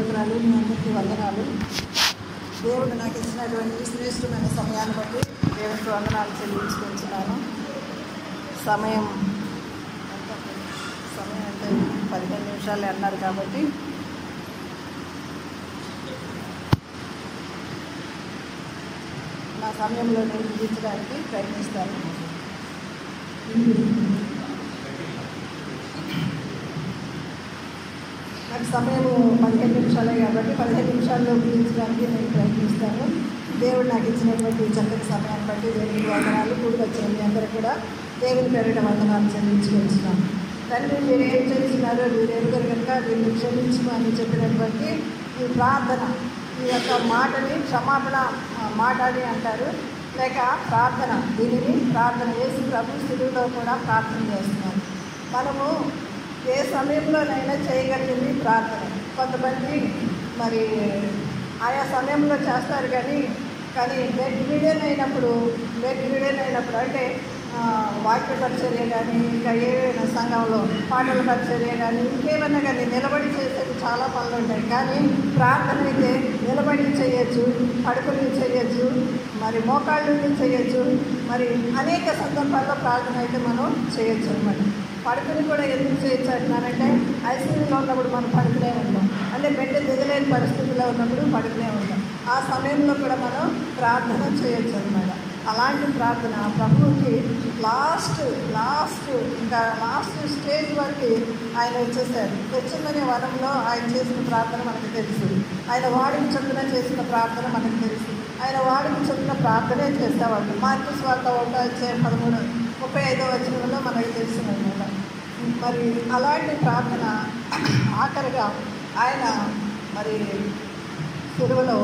స్తోత్రాలు. మీ అందరికీ వందనాలు. దేవుడు నాకు ఇచ్చినటువంటి శ్రేష్టమైన సమయాన్ని బట్టి దేవుడికి వందనాలు చెల్లించుకుంటున్నాను. సమయం అంటే 15 నిమిషాలే అన్నారు కాబట్టి నా సమయంలో నేను ముగించడానికి ప్రయత్నిస్తాను. నాకు సమయం 15 నిమిషాలే కాబట్టి 15 నిమిషాల్లో ముగించడానికి నేను ప్రయత్నిస్తాను. దేవుడు నాకు ఇచ్చినటువంటి చక్కటి సమయాన్ని బట్టి దేవునికి వందనాలు. కూడి వచ్చిన మీ అందరూ కూడా దేవుని పేరిట వందనాలు చెల్లించుకుంటున్నాను. తండ్రి, మీరు ఏం చేస్తున్నారో మీరు ఎరుగరు కనుక వీళ్ళు క్షమించమని చెప్పినటువంటి ఈ ప్రార్థన, ఈ యొక్క మాటని క్షమాపణ మాటని అంటారు, లేక ప్రార్థన. దీనిని ప్రార్థన యేసు ప్రభు స్థితిలో కూడా ప్రార్థన చేస్తున్నారు. మనము ఏ సమయంలోనైనా చేయగలిగింది ప్రార్థన. కొంతమంది మరి ఆయా సమయంలో చేస్తారు, కానీ బెడ్ రిడెన్ అయినప్పుడు అంటే వాక్య పరిచర్య కానీ, ఇంకా ఏవైనా సంఘంలో పాటల పరిచర్య కానీ, ఇంకేమైనా కానీ నిలబడి చేసేవి చాలా పనులు ఉంటాయి. కానీ ప్రార్థన అయితే నిలబడి చేయొచ్చు, పడుకుని చేయొచ్చు, మరి మోకాళ్ళని చేయొచ్చు, మరి అనేక సందర్భాల్లో ప్రార్థన అయితే మనం చేయొచ్చు అనమాట. పడుకుని కూడా ఎందుకు చేయొచ్చు అంటున్నానంటే, ఐసీయూలో ఉన్నప్పుడు మనం పడుకునే ఉంటాం, అంటే బెడ్ దిగలేని పరిస్థితిలో ఉన్నప్పుడు పడుకునే ఉంటాం. ఆ సమయంలో కూడా మనం ప్రార్థన చేయొచ్చు అనమాట. అలాంటి ప్రార్థన ప్రభువుకి లాస్ట్ స్టేజ్ వరకు ఆయన వచ్చేసారు. తెచ్చిందనే వనంలో ఆయన చేసిన ప్రార్థన మనకు తెలుసు. ఆయన వాడికి చొప్పున చేసిన ప్రార్థన మనకు తెలుసు. ఆయన వాడికి చొప్పున ప్రార్థనే చేసేవాళ్ళు. మార్కు సువార్త 1:35 మనకు తెలుసునమాట. మరి అలాంటి ప్రార్థన ఆఖరిగా ఆయన మరి సిలువలో,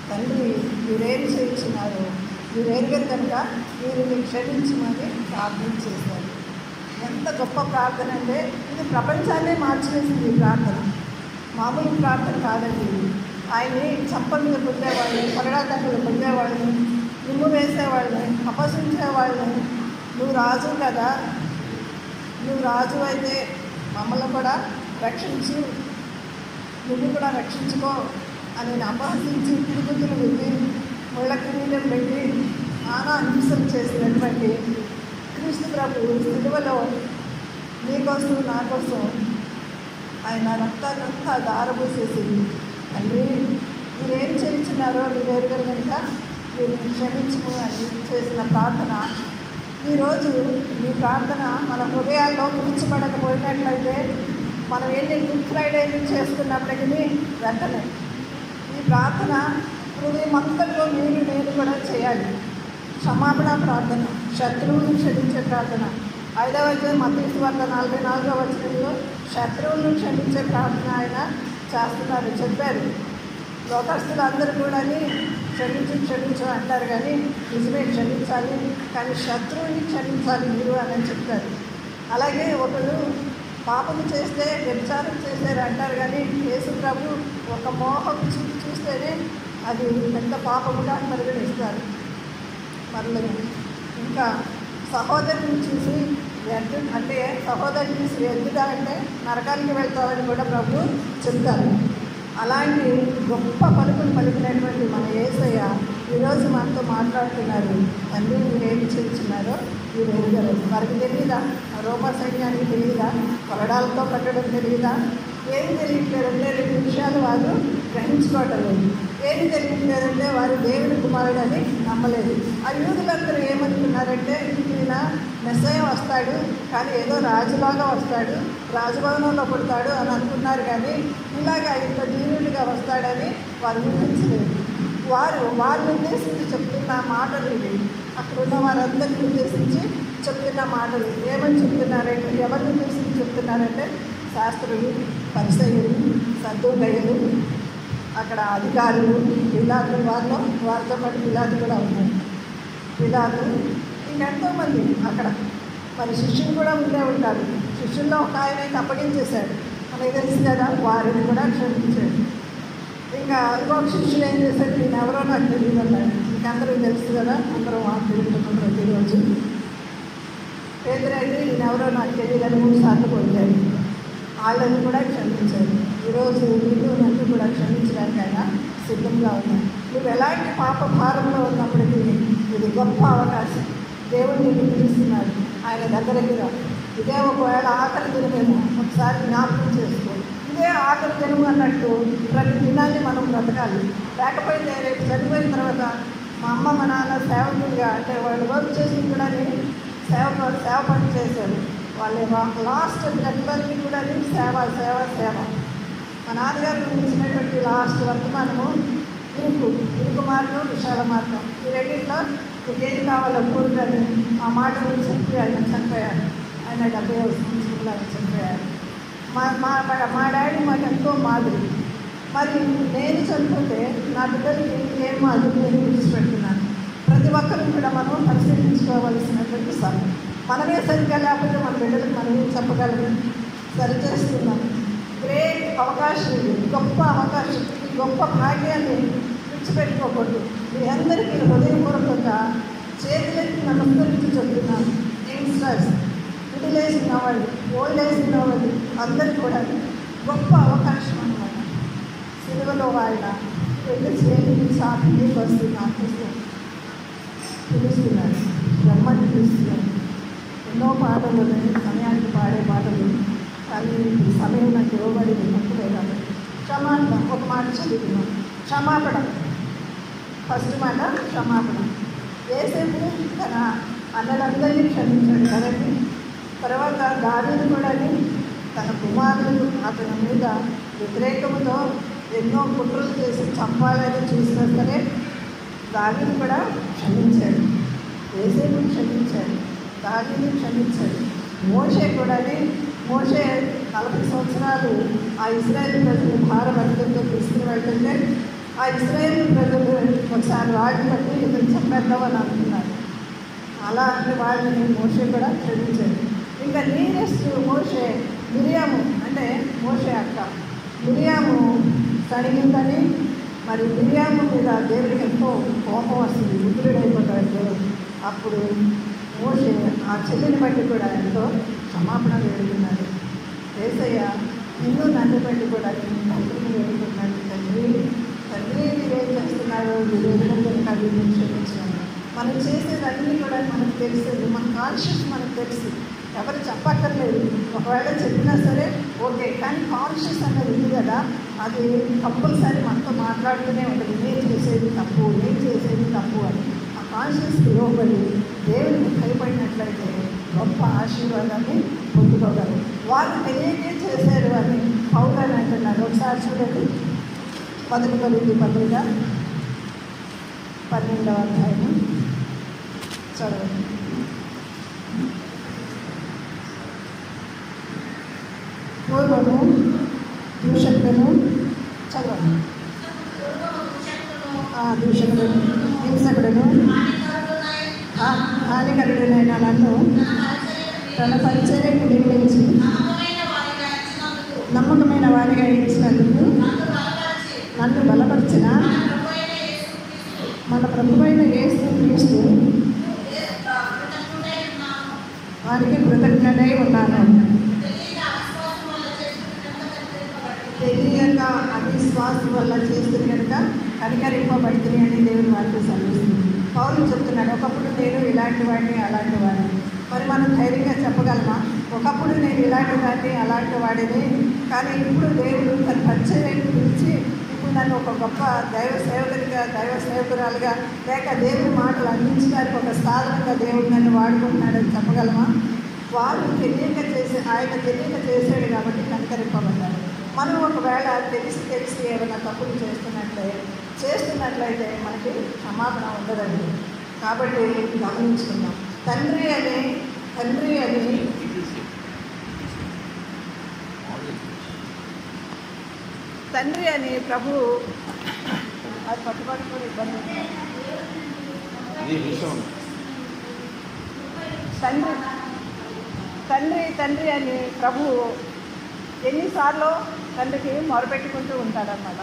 తండ్రి మీరేం చేయించినారు, మీరు ఎరుగరు కనుక వీరిని క్షమించమని ప్రార్థన చేశారు. ఎంత గొప్ప ప్రార్థన అంటే ఇది ప్రపంచాన్నే మార్చివేసింది. ఈ ప్రార్థన మామూలు ప్రార్థన కాదండి. ఆయన్ని చంప మీద పొందేవాళ్ళని, పగడాతంకులు పొందేవాళ్ళని, నిమ్ము వేసేవాళ్ళని, అపహసించేవాళ్ళని, నువ్వు రాజు కదా, నువ్వు రాజు అయితే మమ్మల్ని కూడా రక్షించు, నువ్వు కూడా రక్షించుకో అని అపహసించి తిరుగుతులు పెట్టి ముళ్ళ కిరీటం పెట్టి నానా హింసలు చేసినటువంటి క్రీస్తు ప్రభు సిలువలో నీకోసం నా కోసం ఆయన రక్తాన్నంతా దారబోసేసి, తండ్రి మీరేం చేయించినారో మీరు ఎరుగరు కనుక మీరు క్షమించుము అని చేసిన ప్రార్థన. ఈరోజు ఈ ప్రార్థన మన హృదయాల్లో కూర్చోబడకపోయినట్లయితే మనం ఎన్ని గుడ్ ఫ్రైడే చేసుకున్నప్పటికీ వెంటనే ఈ ప్రార్థన హృదయం అంతలో నేను కూడా చేయాలి. క్షమాపణ ప్రార్థన, శత్రువులను క్షమించే ప్రార్థన. 5వ అధ్యాయం మత్తయి సువార్త 44 శత్రువులను క్షమించే ప్రార్థన ఆయన చేస్తున్నారు, చెప్పారు. లోకస్తులు అందరూ కూడా క్షమించు అంటారు, కానీ నిజమే క్షమించాలి, కానీ శత్రువుని క్షమించాలి మీరు అని చెప్తారు. అలాగే ఒకరు పాపం చేస్తే వ్యభిచారం చేశారు అంటారు, కానీ యేసు ప్రభు ఒక మోహం చూస్తేనే అది పెద్ద పాపముగా పరిగణిస్తారు. మరల ఇంకా సహోదరుని చూసి ఎద్దుగా అంటే నరకానికి వెళ్తామని కూడా ప్రభు చెప్తారు. అలాంటి గొప్ప పలుకులు పలికినటువంటి మన యేసయ్య ఈరోజు మనతో మాట్లాడుతున్నారు. తండ్రి మీరేం చేస్తున్నారో మీరు ఎరుగరు. వారికి తెలియదా? రోమా సైన్యానికి తెలియదా? కొరడాలతో కట్టడం తెలియదా? ఏమి తెలియట్లేదంటే 2 విషయాలు వారు గ్రహించుకోవటం లేదు. ఏమి తెలియట్లేదంటే వారు దేవుని కుమారుడు అని నమ్మలేదు. ఆ యూదులందరూ ఏమనుకున్నారంటే ఈయన మెస్సయ్య వస్తాడు, కానీ ఏదో రాజులాగా వస్తాడు, రాజభవనంలో పుడతాడు అని అనుకున్నారు, కానీ ఇలాగా ఇంత దీనుడిగా వస్తాడని వారు ఊహించలేదు. వారిని ఉద్దేశించి చెప్తున్న మాటలు ఇవి. అక్కడ ఉన్న వారందరినీ ఉద్దేశించి చెప్తున్న మాటలు ఏమని చెప్తున్నారంటే, ఎవరిని ఉద్దేశించి చెప్తున్నారంటే శాస్త్రులు, పరిసయ్యులు, సద్దూకయ్యులు, అక్కడ అధికారులు, పిలాతులు, వారితో పాటు పిలాతు కూడా ఉన్నారు. పిలాతు ఇంకెంతోమంది అక్కడ మరి శిష్యులు కూడా ఉండే ఉంటారు. శిష్యుల్లో ఒక ఆయన అప్పగించేశాడు, మనకి తెలుసు కదా, వారిని కూడా క్షమించాడు. ఇంకా ఇంకొక శిష్యులు ఏం చేశాడు, నేను ఎవరో నాకు తెలియదు అన్నాడు. మీకు అందరూ తెలుసు కదా, అందరూ మాట్లాడుతున్నాం ప్రతిరోజు. పేదరైతే నేను ఎవరో నాకు తెలియదని 3 సార్లు కొట్టాడు. వాళ్ళని కూడా క్షమించారు. ఈరోజు మీరు నన్ను కూడా సిద్ధంగా ఉన్నాను. నువ్వు ఎలాంటి పాప భారంలో ఉన్నప్పటికీ ఇది గొప్ప అవకాశం. దేవుడు నిన్ను పిలుస్తున్నాడు ఆయన దగ్గరికి రా. ఇదే ఒకవేళ ఆఖరి దినమేమో ఒకసారి జ్ఞాపకం చేసుకో. ఇదే ఆఖరి దినం అన్నట్టు ప్రతి దినాన్ని మనం బ్రతకాలి. లేకపోతే రేపు చనిపోయిన తర్వాత మా అమ్మ మా నాన్న సేవకులుగా అంటే వాళ్ళు వర్క్ చేసి కూడా సేవ పని చేశారు. వాళ్ళ లాస్ట్ జన్మకి కూడా సేవ సేవ సేవ. మా నాన్నగారు ఇచ్చినటువంటి లాస్ట్ వర్తమానము ఇరుకు మార్గం విశాల మార్గం, ఈ రెండింటిలో మీకు ఏది కావాలో కోరుకొని ఆ మాటలు చెప్పి ఆయన చనిపోయారు. ఆయన 70 సంవత్సరంలో ఆయన చనిపోయారు. మా డాడీ మాకు ఎంతో మాదిరి. మరి నేను చనిపోతే నా బిడ్డలకి ఏం మాదిరి నేను విడిచిపెడుతున్నాను. ప్రతి ఒక్కరిని కూడా మనం పరిశీలించుకోవాల్సినటువంటి సమయం. మనమే సరిగ్గా లేకపోతే మన బిడ్డలకు మనమే చెప్పగలము. సరిచేస్తున్నాం. గ్రేట్ అవకాశం ఇది, గొప్ప అవకాశం. ఈ గొప్ప భాగ్యాన్ని విడిచిపెట్టుకోకూడదు. మీ అందరికీ హృదయపూర్వకంగా చేతులెత్తి నమస్కరించి చెప్తున్నాను. యంగ్స్టర్స్, మిడిల్ ఏజ్ ఉన్నవాళ్ళు, ఓల్డ్ ఏజ్ ఉన్నవాళ్ళు అందరికీ కూడా గొప్ప అవకాశం అన్నమాట. సిలువలో ఆయన రెండు చేతులు చాపి వస్తున్నారు, పిలుస్తున్నారు, బ్రహ్మని పిలుస్తున్నారు. ఎన్నో పాటలు ఉన్నాయి, సమయానికి పాడే పాటలు. కానీ ఈ సమయం నాకు ఇవ్వబడింది తక్కువే కాబట్టి క్షమాపణ ఒక మాట చదువుతున్నాం. క్షమాపణ, ఫస్ట్ మాట క్షమాపణ. యేసేపు తన అన్నలందరినీ క్షమించాడు కదండి. తర్వాత దావీదు కూడా తన కుమారులు అతని మీద వ్యతిరేకంతో ఎన్నో కుట్రలు చేసి చంపాలని చూసినా సరే దావీదు కూడా క్షమించాడు. యేసేపు క్షమించాడు, దావీదు క్షమించాడు. మోషే కూడా మోషే 40 సంవత్సరాలు ఆ ఇశ్రాయేలు ప్రజలు భారభక్తులతో తీసుకుని వెళ్తుంటే ఆ ఇశ్రాయేలు ప్రజలు ఒకసారి రాజు బట్టి ఇతను చంపేద్దామని అనుకున్నారు. అలాంటి వాళ్ళని మోషే కూడా క్షమించాడు. ఇంకా నీరెస్ట్ మోషే మిరియాము, అంటే మోషే అక్క మిరియాము సడిగిందని, మరి మిరియాము మీద దేవుడికి ఎంతో కోపం వస్తుంది, ఉగ్రుడైపోతాడు దేవుడు. అప్పుడు మోషే ఆ చెల్లిని బట్టి కూడా ఎంతో క్షమాపణ వేడుకున్నాడు. యేసయ్య నిన్ను నన్ను బట్టి కూడా నేను తండ్రిని వేడుకున్నాడు. తండ్రి మీరేం చేస్తున్నారో మీరు ఎదుగుతుంటారు, మీరు క్షమించాను. మనం చేసేదన్నీ కూడా మనకు తెలుస్తుంది, మన కాన్షియస్ మనకు తెలుసు, ఎవరు చెప్పక్కర్లేదు. ఒకవేళ చెప్పినా సరే ఓకే, కానీ కాన్షియస్ అన్నది ఉంది కదా, అది కంపల్సరీ మనతో మాట్లాడుతూనే ఉంటుంది. నేను చేసేది తప్పు, నేను చేసేది తప్పు అని. ఆ కాన్షియస్కి లోబడి దేవుడికి భయపడినట్లయితే గొప్ప ఆశీర్వాదాన్ని పొందుకోగలరు. వాళ్ళు తెలియకే చేశారు అని పౌలు అని అంటున్నారు. ఒకసారి చూడండి, 1 కొరింథీ పత్రిక 12వ అధ్యాయం చదవండి. పూర్వము దూషకులను చదవండి. దూషకులను, హింసకులను, హానికరుడైన నన్ను తన పరిచర్యకు నిర్మించి నమ్మకమైన వారిగా ఇచ్చినందుకు నన్ను బలపరిచిన మన ప్రభువైన యేసు క్రీస్తు వారికి కృతజ్ఞుడై ఉన్నాను. తెలియక అవిశ్వాసం వల్ల చేస్తుంది కనుక కనికరింపబడుతుంది అని దేవుని వారికి సెలవిస్తుంది. పౌలు చెప్తున్నాడు, ఒకప్పుడు నేను ఇలాంటి వాడిని అలాంటి వాడిని. మరి మనం ధైర్యంగా చెప్పగలమా? ఒకప్పుడు నేను ఇలాంటి వాడిని అలాంటి వాడిని, కానీ ఇప్పుడు దేవుడు తన పరిచర్యను పిలిచి ఇప్పుడు నన్ను ఒక గొప్ప దైవ సేవకునిగా, దైవ సేవకురాలుగా, లేక దేవుడి మాటలు అందించడానికి ఒక సాధనంగా దేవుడు నన్ను వాడుకుంటున్నాడని చెప్పగలమా? వాళ్ళు తెలియక ఆయన తెలియక చేశాడు కాబట్టి కనికరింపబడ్డారు. మనం ఒకవేళ తెలిసి ఏమైనా తప్పులు చేస్తున్నట్లయితే మనకి క్షమాపణ ఉండదండి. కాబట్టి గమనించుకుందాం. తండ్రి అని ప్రభు అది పట్టుబడి కూడా ఇబ్బంది. తండ్రి అని ప్రభు ఎన్నిసార్లు తండ్రికి మొరపెట్టుకుంటూ ఉంటాడన్నమాట.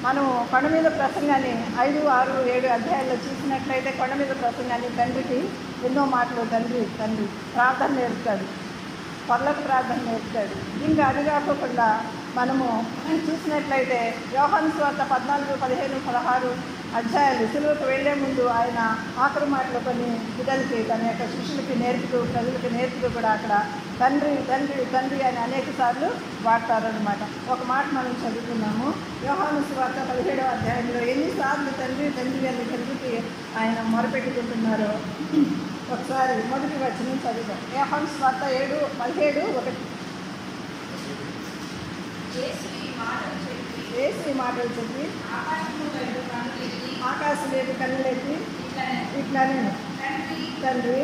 మనం కొండ మీద ప్రసంగాన్ని 5, 6, 7 అధ్యాయాల్లో చూసినట్లయితే కొండ మీద ప్రసంగాన్ని తండ్రికి ఎన్నో మాటలు తండ్రి ప్రార్థన నేర్పుతాడు, పర్లకు ప్రార్థన నేర్పుతాడు. ఇంకా అది కాకుండా మనము చూసినట్లయితే యోహాను సువార్త 14, 15, 16 అధ్యాయాలు సిలువకు వెళ్లే ముందు ఆయన ఆఖరి మాటలు కొన్ని బిడ్డలకి తన యొక్క శిష్యులకి నేర్పుతూ ప్రజలకి నేర్పుతూ కూడా అక్కడ తండ్రి తండ్రి తండ్రి అని అనేక సార్లు వాడతారనమాట. ఒక మాట మనం చదువుకున్నాము. యోహాను సువార్త 17వ అధ్యాయంలో ఎన్నిసార్లు తండ్రి తండ్రి అని తండ్రికి ఆయన మొరపెట్టుకుంటున్నారో ఒకసారి మొదటి వచనం చదువుతాం. యోహాను సువార్త 7:17 యేసు ఈ మాటలు చెప్పి ఆకాశం లేదు కన్నులెత్తి ఇట్లా నేను తండ్రి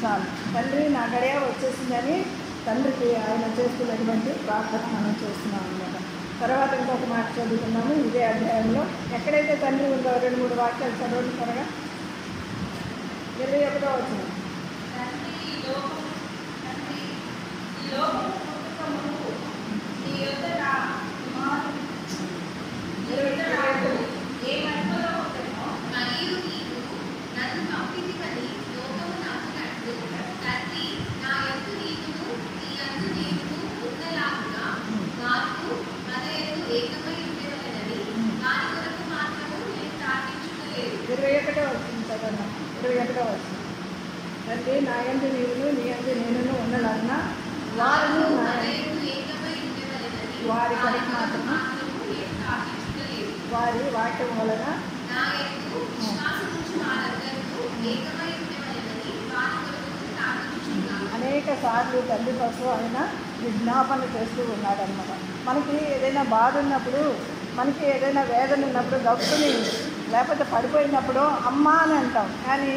చాలు తండ్రి నా గడియ వచ్చేసిందని తండ్రికి ఆయన చేస్తున్నటువంటి ప్రార్థన మనం చేస్తున్నాం అన్నమాట. తర్వాత ఇంకొక మాట చదువుకున్నాము ఇదే అధ్యాయంలో. ఎక్కడైతే తండ్రి ఉందో 2-3 వాక్యాలు చదవండి త్వరగా. 21వ వచనం. తండ్రి నా యందు నీవును నీ యందు నేనును ఉన్నలాగున వారును వారి కొరకు మాత్రము వారి వాక్యం వలన అనేక సార్లు తండ్రి కోసం ఆయన విజ్ఞాపన చేస్తూ ఉన్నాడనమాట. మనకి ఏదైనా బాధ ఉన్నప్పుడు, మనకి ఏదైనా వేదన ఉన్నప్పుడు, గప్పుని లేకపోతే పడిపోయినప్పుడు అమ్మ అని అంటాం. కానీ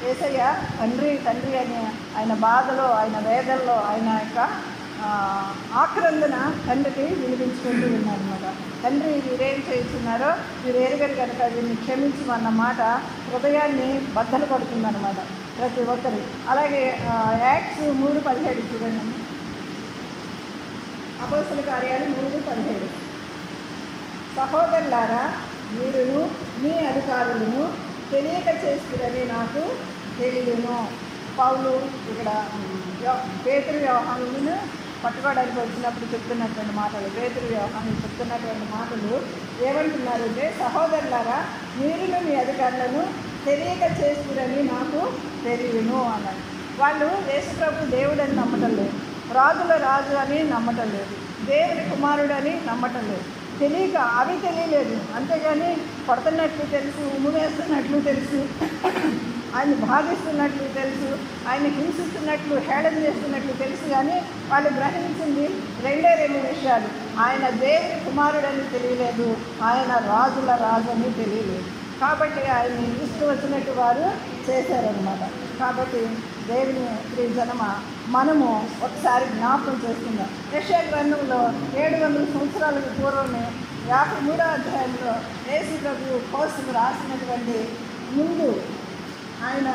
యేసయ్య తండ్రి తండ్రి అని ఆయన బాధలో, ఆయన వేదనలో, ఆయన యొక్క ఆక్రందన తండ్రికి వినిపించుకుంటూ ఉన్నారనమాట. తండ్రి వీరేం చేస్తున్నారో వీరు ఎరుగరు కనుక వీరిని క్షమించమన్న మాట హృదయాన్ని బద్దలు కొడుతుందన్నమాట ప్రతి ఒక్కరి. అలాగే యాక్ట్స్ 3:17 చూడండి. అపోస్తల కార్యాలు 3:17. సహోదరులారా, మీరును మీ అధికారులను తెలియక చేస్తున్నది నాకు తెలియను. పౌలు ఇక్కడ పేతురు యోహానును పట్టుకోవడానికి వచ్చినప్పుడు చెప్తున్నటువంటి మాటలు, పేతురు యోహాను చెప్తున్నటువంటి మాటలు ఏమంటున్నారంటే, సహోదరులారా మీరును మీ అధికారులను తెలియక చేస్తున్నది నాకు తెలియను అన్నారు. వాళ్ళు యేసుప్రభు దేవుడని నమ్మటం లేదు, రాజుల రాజు అని నమ్మటం లేదు, దేవుడి కుమారుడు అని నమ్మటం లేదు. తెలియక అవి తెలియలేదు. అంతేగాని కొడుతున్నట్లు తెలుసు, ఉమ్మువేస్తున్నట్లు తెలుసు, ఆయన బాధిస్తున్నట్లు తెలుసు, ఆయన హింసిస్తున్నట్లు, హేళన చేస్తున్నట్లు తెలుసు. కానీ వాళ్ళు గ్రహించింది 2 విషయాలు. ఆయన దేవుడి కుమారుడని తెలియలేదు, ఆయన రాజుల రాజు అని తెలియలేదు. కాబట్టి ఆయన ఇష్టం వచ్చినట్టు వారు చేశారనమాట. కాబట్టి దేవుని ప్రియజనమ మనము ఒకసారి జ్ఞాపకం చేసుకుందాం. యెషయా గ్రంథంలో 700 సంవత్సరాలకు పూర్వమే 53వ అధ్యాయంలో యేసు ప్రభు కోసం రాసినటువంటి ముందు ఆయన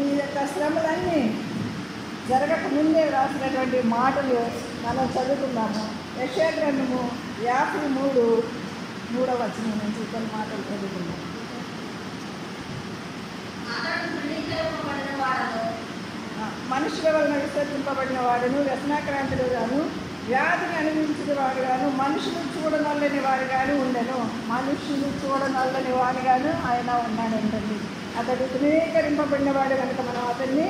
ఈ యొక్క శ్రమలన్నీ జరగక ముందే రాసినటువంటి మాటలు మనం చదువుకున్నాము. యెషయా గ్రంథము 53:3 వచనం నుంచి కొన్ని మాటలు చదువుకున్నాము. మనుషుల వలన విసర్జింపబడిన వాడును, వ్యసనాక్రాంతుడుగాను, వ్యాధిని అనుభవించిన వాడుగాను, మనుషులు చూడనల్లని వాడుగాను ఉండెను. మనుషులు చూడనల్లని వాడుగాను ఆయన ఉన్నాడంటండి. అతడు తృణీకరింపబడిన వాడు కనుక మనం అతన్ని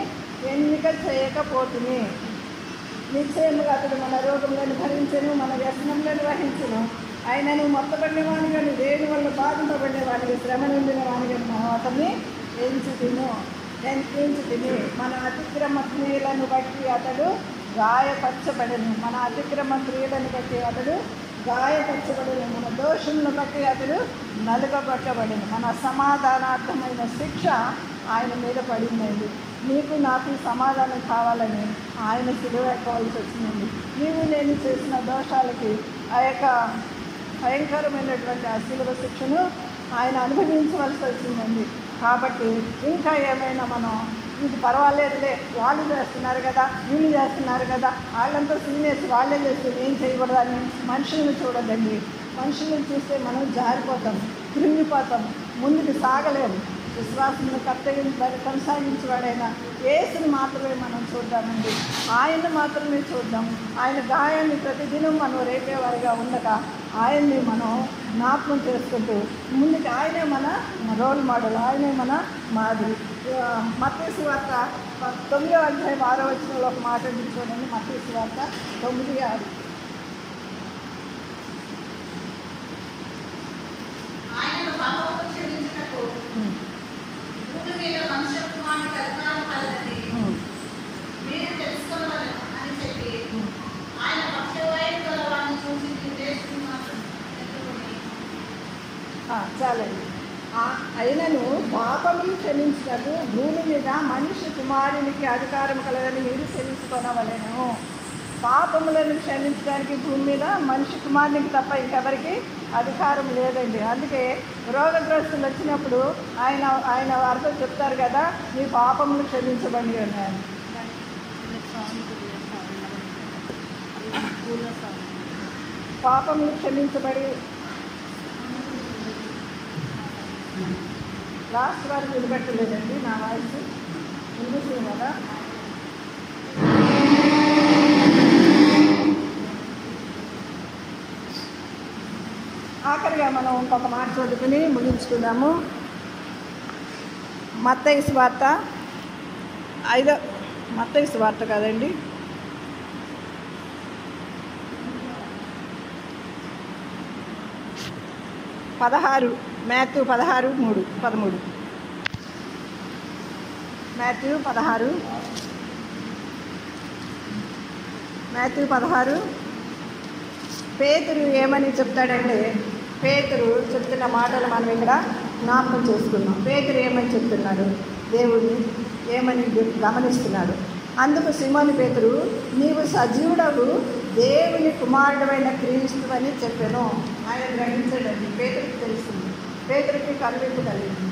ఎన్నిక చేయకపోతుంది. నిశ్చయముగా అతడు మన రోగంలోని భరించను, మన వ్యసనంలోని వహించను. ఆయనను మొత్తబడిన వాడిగాను, దేని వల్ల బాధింపబడిన వాడిని, శ్రమ నిండిన వాడిగాను మనం అతన్ని ఎంచుతిని. మన అతిక్రమ క్రియలను బట్టి అతడు గాయపరచబడను. మన అతిక్రమ క్రియలను బట్టి అతడు గాయపరచబడను. మన దోషులను బట్టి అతడు నలుగబట్టబడను. మన సమాధానార్థమైన శిక్ష ఆయన మీద పడిందండి. నీకు నాకు సమాధానం కావాలని ఆయన సిలువ ఎక్కవలసి వచ్చిందండి. నీవు నేను చేసిన దోషాలకి ఆ యొక్క భయంకరమైనటువంటి ఆ సిలువ శిక్షను ఆయన అనుభవించవలసి వచ్చిందండి. కాబట్టి ఇంకా ఏమైనా మనం ఇది పర్వాలేదులే, వాళ్ళు చేస్తున్నారు కదా, వీళ్ళు చేస్తున్నారు కదా, వాళ్ళంతా సీనియర్స్ వాళ్ళే చేస్తే ఏం చేయకూడదని మనుషులను చూడదండి. మనుషులను చూస్తే మనం జారిపోతాం, కృంగిపోతాం, ముందుకు సాగలేము. విశ్వాసంలో కర్తవ్యాన్ని కొనసాగించేవాడైన యేసుని మాత్రమే మనం చూద్దామండి. ఆయన్ని మాత్రమే చూద్దాం. ఆయన గాయాన్ని ప్రతిదినం మనం రేపేవారిగా ఉండగా ఆయన్ని మనం జ్ఞాపకం చేసుకుంటూ ముందుకు ఆయనే మన రోల్ మోడల్, ఆయనే మన మాదిరి. మత్తయి సువార్త 9వ అధ్యాయం 6వ వచనంలో ఒక మాట చూడండి. మత్తయి సువార్త 9:6. చాలండి. అయినను పాపములు క్షమించినట్టు భూమి మీద మనిషి కుమారునికి అధికారం కలదని మీరు తెలుసుకొనవలెను. పాపములను క్షమించడానికి భూమి మీద మనిషి కుమారునికి తప్ప ఇంకెవరికి అధికారం లేదండి. అందుకే రోగగ్రస్తులు వచ్చినప్పుడు ఆయన వారితో చెప్తారు కదా, మీ పాపములు క్షమించబడి అన్నారు. పాపములు క్షమించబడి లాస్ట్ వరకు నిలబెట్టలేదండి నా వాయిస్ వినిపిస్తుంది కదా. ఆఖరిగా మనం ఇంకొక మాట చదువుకుని ముగించుకుందాము. మత్తయి సువార్త 5వ మత్తయి సువార్త కాదండి, మాథ్యూ 16:13. మాథ్యూ 16 పేతురు ఏమని చెప్తాడంటే, పేతురు చెప్తున్న మాటలు మనం ఇక్కడ జ్ఞాపకం చేసుకున్నాం. పేతురు ఏమని చెప్తున్నాడు, దేవుడు ఏమని గమనిస్తున్నాడు. అందుకు సీమోను పేతురు, నీవు సజీవుడవు దేవుని కుమారుడైన క్రీస్తు అని చెప్పాను. ఆయన గ్రహించాడండి. పేతురికి తెలిసింది, పేతురికి కనువిప్పు కలిగింది.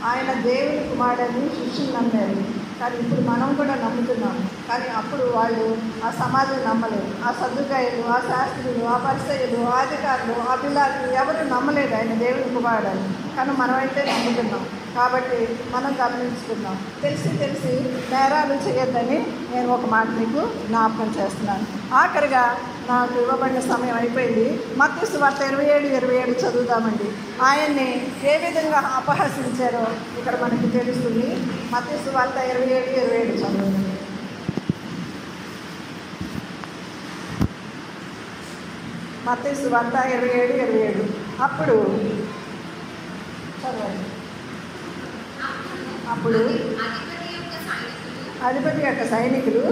ఆయన దేవుని కుమారుడని శిష్యులు నమ్మారు. కానీ ఇప్పుడు మనం కూడా నమ్ముతున్నాం. కానీ అప్పుడు వాళ్ళు ఆ సమాజం నమ్మలేదు. ఆ సద్దుకాయలు, ఆ శాస్త్రులు, ఆ పరిసయ్యులు, ఆ అధికారులు, ఆ పిల్లలు ఎవరు నమ్మలేదు ఆయన దేవుని కుమారుడని. కానీ మనమైతే నమ్ముతున్నాం. కాబట్టి మనం గమనించుకున్నాం. తెలిసి నేరాలు చేయొద్దని నేను ఒక మాట మీకు జ్ఞాపకం చేస్తున్నాను. ఆఖరిగా నాకు ఇవ్వబడిన సమయం అయిపోయింది. మత్తయి సువార్త 27:27 చదువుదామండి. ఆయన్ని ఏ విధంగా అపహసించారో ఇక్కడ మనకి తెలుస్తుంది. మత్తయి సువార్త 27:27 చదువుతుంది. మత్తయి సువార్త 27:27. అప్పుడు అధిపతి యొక్క సైనికులు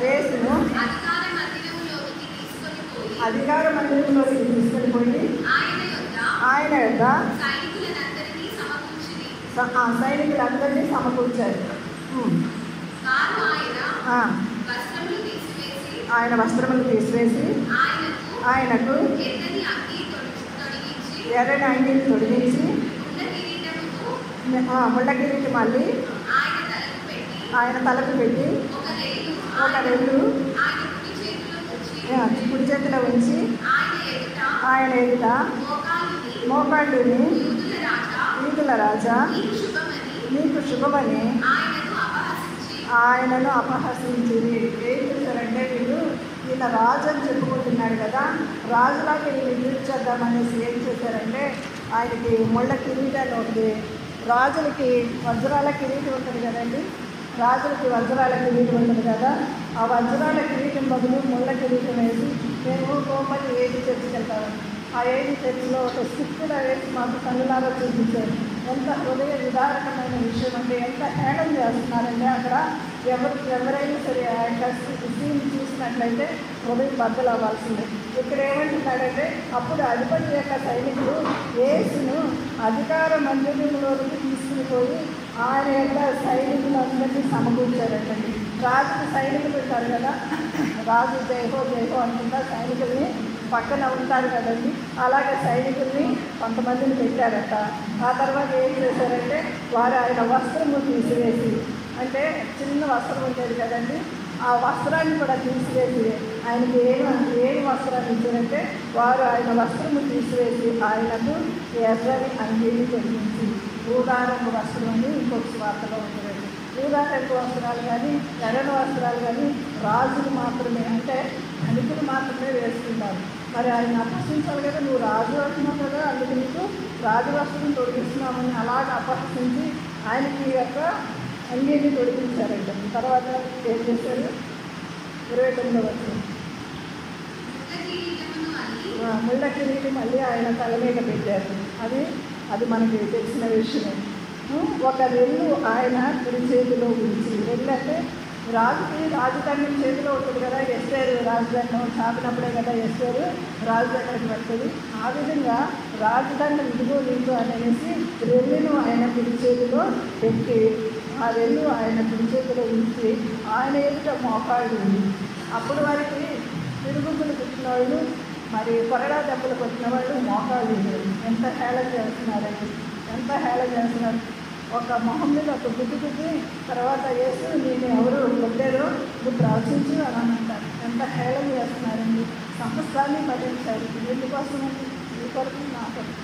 యేసును అధికార మందిరంలోకి తీసుకొని పోయి ఆయన యొక్క సైనికులందరినీ సమకూర్చారు. ఆయన వస్త్రములు తీసివేసి ఆయనకు ఎర్రని అంగీని తొడిగించి ముళ్ళ కిరీటం మళ్ళీ ఆయన తలకు పెట్టి ఒక రెల్లు కుడి చేతిలో ఉంచి ఆయన ఎదుట మోకాళ్ళుని, యూదుల రాజా నీకు శుభమని ఆయనను అపహసించింది. ఏం చేశారంటే, వీళ్ళ రాజు అని చెప్పుకుంటున్నాడు కదా, రాజులాగా వీళ్ళు తీర్చేద్దామనేసి ఏం చేశారంటే, ఆయనకి ముళ్ళ కిరీటాలు ఉంది. రాజులకి వజ్రాల కిరీటం ఉంటుంది కదండి, రాజులకి వజ్రాల కిరీటం ఉంటుంది కదా, ఆ వజ్రాల కిరీటం బదులు ముళ్ళ కిరీటం వేసి మేము కోపని ఏది చర్చకెళ్తామని ఆ ఏది చర్చిలో ఒక స్టిక్ కూడా వేసి మాకు కళ్ళలాగా చూపించారు. ఎంత హృదయ విదారకమైన విషయం అంటే, ఎంత హేళన చేస్తున్నారంటే అక్కడ ఎవరైనా సరే ఆ యొక్క సీన్ చూసినట్లయితే హృదయం బద్దలు అవ్వాల్సిందే. ఇక్కడ ఏమంటున్నాడంటే, అప్పుడు అధిపతి యొక్క సైనికులు యేసును అధికార మందిరంలోకి తీసుకుని పోయి ఆయన యొక్క సైనికులందరినీ సమకూర్చారంటండి. రాజుకి సైనికులు ఉంటారు కదా, రాజు జయహో అనుకుంటా సైనికుల్ని పక్కన ఉంటారు కదండి, అలాగే సైనికుల్ని కొంతమందిని పెట్టారట. ఆ తర్వాత ఏం చేశారంటే, వారు ఆయన వస్త్రము తీసివేసి, అంటే చిన్న వస్త్రం ఉండేది కదండి, ఆ వస్త్రాన్ని కూడా తీసివేసి ఆయనకి ఏమి వస్త్రాన్ని ఇచ్చారంటే, వారు ఆయన వస్త్రము తీసివేసి ఆయనకు ఎర్రని అంగీని తొలగించి ఊదా రంగు వస్త్రం అని ఇంకొక వార్తలో ఉంటుందండి. ఊదా రంగు వస్త్రాలు కానీ ఎర్రని వస్త్రాలు కానీ రాజులు మాత్రమే, అంటే ధనికులు మాత్రమే వేసుకుంటారు. మరి ఆయన అపహసించాలి కదా, నువ్వు రాజు అంటున్నావు కదా, అందుకు నీకు రాజు వస్త్రం తొడిగిస్తున్నామని అలాగ అపహసించి ఆయనకి యొక్క అంగీని తొడిగించారంట. తర్వాత ఏం చేశారు? 29వ వచనం, ముళ్ళ కిరీటి మళ్ళీ ఆయన తల మీద పెట్టారు. అది మనకి తెలిసిన విషయమే. ఒక రెల్లు ఆయన కుడి చేతిలో ఉంచి, రెల్లు అంటే రాజదండం చేతిలో ఉంటుంది కదా, ఎస్టేరు రాజదండం చాపినప్పుడే కదా ఎస్టేరు రాజదండం పడుతుంది. ఆ విధంగా రాజదండం ఇదిగో నీకు అనేసి రెల్లును ఆయన కుడి చేతిలో పెట్టి, ఆ రెల్లు ఆయన కుడి చేతిలో ఉంచి ఆయన ఎదుట మోకాళ్ళు ఉంది. అప్పుడు వారికి తిరుగుతులు పుట్టిన వాళ్ళు, మరి కొరడా దెబ్బలు కొట్టిన వాళ్ళు మోకాళ్ళు ఉండేది. ఎంత హేళన చేస్తున్నారండి, ఎంత హేళన చేస్తున్నారు. ఒక మొహం మీద ఒక గుద్ది తర్వాత వేసి నేను ఎవరు కొట్టారో నువ్వు ప్రవచించు అని అంటారు. ఎంత హేళన చేస్తున్నారండి. సమస్తాన్ని భరించారు. ఎందుకోసమండి? మీ కొరకు నా కొరకు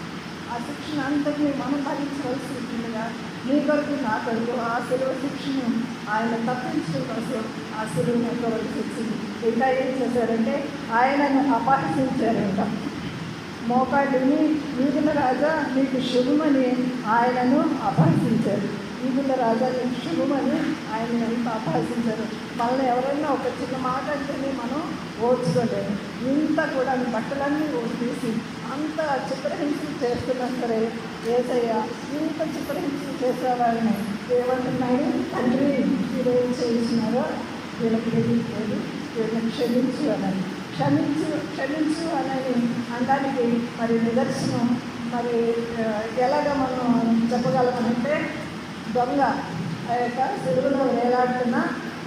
ఆ శిక్షణ అంతటినీ మనం భరించవలసి ఉంటుందిగా. మీ కొరకు నా కొరకు ఆ సెలవు శిక్షను ఆయన తప్పించడం కోసం ఆ సెలవును ఎక్కవలసి వచ్చింది. ఇంకా ఏం చేశారంటే ఆయనను అపహసించారంట. మోకాళ్ళని యూదుల రాజా నీకు శుభమని ఆయనను అపహసించారు. యూదుల రాజా నీకు శుభమని ఆయన అపహసించారు. మనల్ని ఎవరైనా ఒక చిన్న మాట అంటేనే మనం ఓర్చుకోలేము. ఇంత కూడా బట్టలన్నీ తీసి అంత చిత్రహింసలు చేస్తున్నా సరే యేసయ్య ఇంత చిత్రహింసలు చేసేవాళ్ళని ఏమంటున్నాడు? తండ్రి వీరేం చేస్తున్నారో వీళ్ళకి తెలియట్లేదు, వీళ్ళని క్షమించు అని. క్షమించు అని అనడానికి మరి నిదర్శనం మరి ఎలాగ మనం చెప్పగలమనంటే, దొంగ ఆ యొక్క సెలవులో వేలాడుతున్న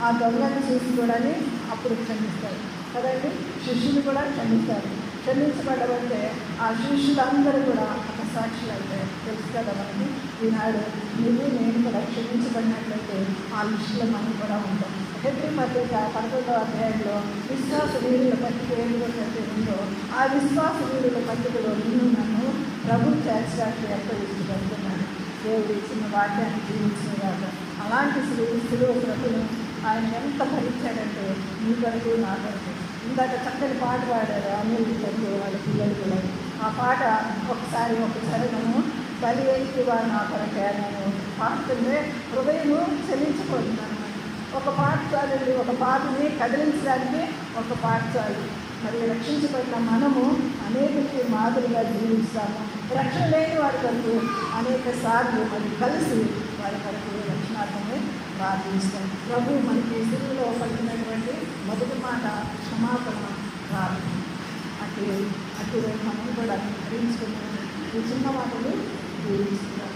ఆ దొంగని చూసి కూడా అప్పుడు క్షమిస్తారు కదండి. శిష్యులు కూడా క్షమిస్తారు. క్షమించబడమంటే ఆ శిష్యులందరూ కూడా ఒక సాక్షులు అయితే తెలుసు కదా మనకి. ఈనాడు నువ్వు నేను కూడా క్షమించబడినట్లయితే ఆ లిస్టులో మనం కూడా ఉంటాం. హెబ్రీ పత్రిక 11వ అధ్యాయంలో విశ్వాస వీరుల పత్రిక ఏదో ఉందో ఆ విశ్వాస వీరుల పత్రికలో నిన్ను నన్ను ప్రభు చేర్చడానికి ఏర్పడిస్తున్నాడు. దేవుడు ఇచ్చిన వాక్యాన్ని జీవించిన కాదు. అలాంటి శిలువ శ్రద్ధను ఆయన ఎంత భరించాడంటే నీ కొరకు నా కొరకు. ఇందాక చక్కని పాట పాడారు అనిల్ కొరకు వాళ్ళ పిల్లలు కూడా. ఆ పాట ఒకసారి ఒక చరణము బలి అయితివా నా కొరకే నేను పాడుతుంటే హృదయము చెల్లించిపోతున్నాను. ఒక పాట చాలండి, ఒక పాటని కదిలించడానికి ఒక పాట చాలు. మరి రక్షించబడిన మనము అనేకకి మాదిరిగా జీవిస్తాము. రక్షణ లేని వారి కొరకు అనేక సార్లు మరి కలిసి వారి కొరకు రక్షణార్థమే ప్రార్థిస్తాం. ప్రభు మనకి సిలువలో పలికినటువంటి మొదటి మాట క్షమాపణ ప్రార్థన. అటు మనం కూడా గ్రహించుకుని ఈ చిన్న మాటలు జీవిస్తున్నాం.